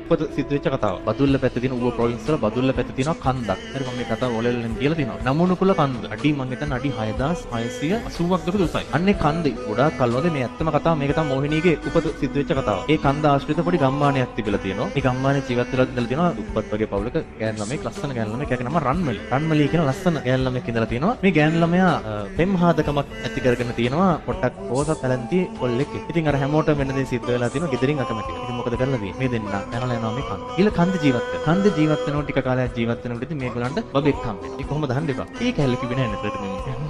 උපත සිද්ධ වෙච්ච කතාව. බදුල්ල පැත්තේ තියෙන ඌව ප්‍රොවින්ස් වල බදුල්ල පැත්තේ තියෙනවා කන්දක්. හරි මම මේ කතාව ඔලෙල්ලෙන් කියලා තියෙනවා. නමුනුකුල කන්ද. අඩි මං හිතන්නේ අඩි 6680ක් දුර උසයි. අන්නේ කන්දේ ගොඩාක් කල්වද මේ ඇත්තම කතාව මේක තමයි මොහිනීගේ උපත සිද්ධ වෙච්ච කතාව. ඒ කන්ද ආශ්‍රිත පොඩි ගම්මානයක් තිබිලා තියෙනවා. මේ ගම්මානයේ ජීවත් වෙලා ඉඳලා තියෙනවා දුප්පත් වගේ පවුලක ගෑන් ළමෙක් ලස්සන ගෑන් ළමෙක්. ඒකේ නම රන්මලි. රන්මලි කියන ලස්සන ගෑන් ළමෙක් ඉඳලා තියෙනවා. මේ ගෑන් ළමයා පෙම්හාදකමක් ඇති කරගෙන තියෙනවා. පොට්ටක් පොසත් පැලන්ති කොල්ලෙක්. ඉතින් අර හැමෝටම වෙන දේ සිද්ධ වෙලා තියෙනවා. ගෙදරින් අකමැති. ඉතින් මොකද කරලා තියෙන්නේ? මේ දෙන්න යනවා යනවා මේ කන්ද. ඊළ කන්ද ජීවත් වෙනවා. කන්ද ජීවත් වෙනකොට ටික කාලයක් ජීවත් වෙනකොට ඉතින් මේගොල්ලන්ට බබෙක් හම්බෙනවා. ඒක කොහොමද හම්බ වෙන්නේ? ඒක හැල්ල කිව්වේ නැහැ නේද ප්‍රථමයෙන්.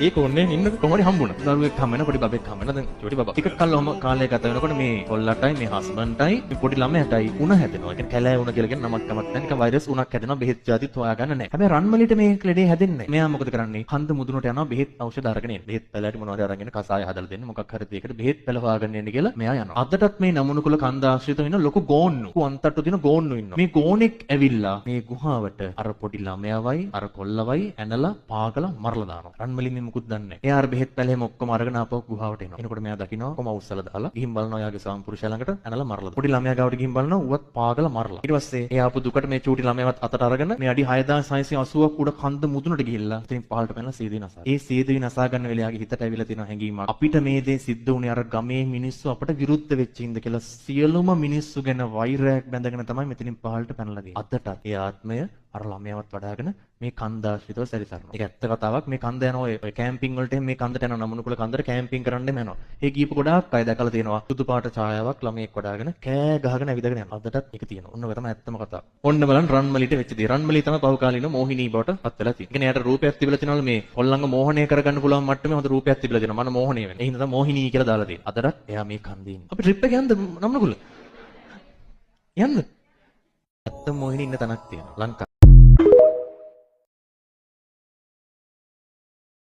ඒක ඕනේ ඉන්න කොහොමද හම්බුණා. දරුවෙක් හම්බ වෙන පොඩි බබෙක් හම්බ වෙන. දැන් චොටි බබා. ටිකක් කල්ලාම කාලය ගත වෙනකොට මේ කොල්ලටයි මේ හස්බන්ඩ්ටයි මේ පොඩි ළමයාටයි උණ හැදෙනවා. ඒ කියන්නේ කැලෑ උණ කියලා කියන නමක් කමක් නැහැ. නිකන් වෛරස් උණක් හැදෙනවා. බෙහෙත් ජාතිත් හොයාගන්න නැහැ. හැබැයි රන්මලිට මේ ලෙඩේ හැදෙන්නේ නැහැ. මෙයා මොකද කරන්නේ? කන්ද මුදුනට යනවා බෙහෙත් ඖෂධ අරගෙන එන්න. බෙහෙත් පැලෑටි මොනවද අරගෙන කසාය හදලා දෙන්න. මොකක් හරි දෙයකට බෙහෙත් පැල හොයාගෙන එන්න කියලා මෙයා යනවා. අදටත් මේ නමුනුකුල කන්ද ආශ්‍රිතව ඉන්න ලොකු ගෝන්නු. අන්තට්ටු දින ගෝන්නු ඉන්නවා. මේ ගෝනෙක් ඇවිල්ලා මේ ගුහාවට අර පොඩි ළමයාවයි අර කොල්ලවයි ඇනලා පාගලා මරලා දානවා. රන්මලි මේ මුකුත් දන්නේ නැහැ. එයා අර බෙහෙත් පැලෙම ඔක්කොම අරගෙන ආපහු ගුහාවට එනවා. එනකොට මෙයා දකිනවා කොම උස්සලා දාලා ගිහින් බලනවා යාගේ සාම්පුරුෂයා ළඟට ඇනලා මරලා. පොඩි ළමයා ගාවට ගිහින් බලනවා ඌවත් පාගලා මරලා. ඊට පස්සේ එයා ආපු දුකට මේ චූටි ළමයාවත් අතට අරගෙන මේ අඩි 6680ක් උඩ කන්ද මුදුනට ගිහිල්ලා ඉතින් පහළට පැනලා සීදී නසා. ඒ සීදී නසා ගන්න වෙලේ යාගේ හිතට ඇවිල්ලා තියෙන හැඟීමක්. අපිට මේ දේ සිද්ධ වුණේ අර ගමේ මිනිස්සු අපට විරුද්ධ වෙච්ච ඉඳ කියලා සියලුම මිනිස්සු ගැන වෛරයක් බැඳගෙන තමයි මෙතනින් පහළට පැනලා ගියේ. අදටත් ඒ ආත්මය අර ළමයාවත් වඩාගෙන මේ කන්ද ආශ්‍රිතව සැරිසරනවා. ඒක ඇත්ත කතාවක්. මේ කන්ද යනවා ඔය කැම්පින් වලට මේ කන්දට යනවා නමුනුකුල කන්දට කැම්පින් කරන්නම යනවා. ඒ ගිහපු ගොඩාක් අය දැකලා තියෙනවා. සුදු පාට ඡායාවක් ළමයෙක් වඩාගෙන කෑ ගහගෙන ඇවිදගෙන යනවා. අදටත් ඒක තියෙනවා. ඔන්න ඔය තමයි ඇත්තම කතාව. ඔන්න බලන්න රන්මලිට වෙච්ච දේ. රන්මලි තමයි පහුකාලීන මොහිනී බවට පත් වෙලා තියෙන්නේ. ඒ කියන්නේ එයාට රූපයක් තිබිලා තියෙනවලු මේ කොල්ලන්ව මෝහණය කරගන්න පුළුවන් මට්ටමේ හොඳ රූපයක් තිබිලා තියෙනවා. මන මෝහණය වෙන. ඒ හින්දා තමයි මොහිනී කියලා දාලා තියෙන්නේ. අදටත් එයා මේ කන්දේ ඉන්නේ. අපි ට්‍රිප් එක යන්න නමුනුකුල. යන්න. ඇත්ත මොහිනී ඉන්න තැනක් තියෙනවා ලංකාවේ.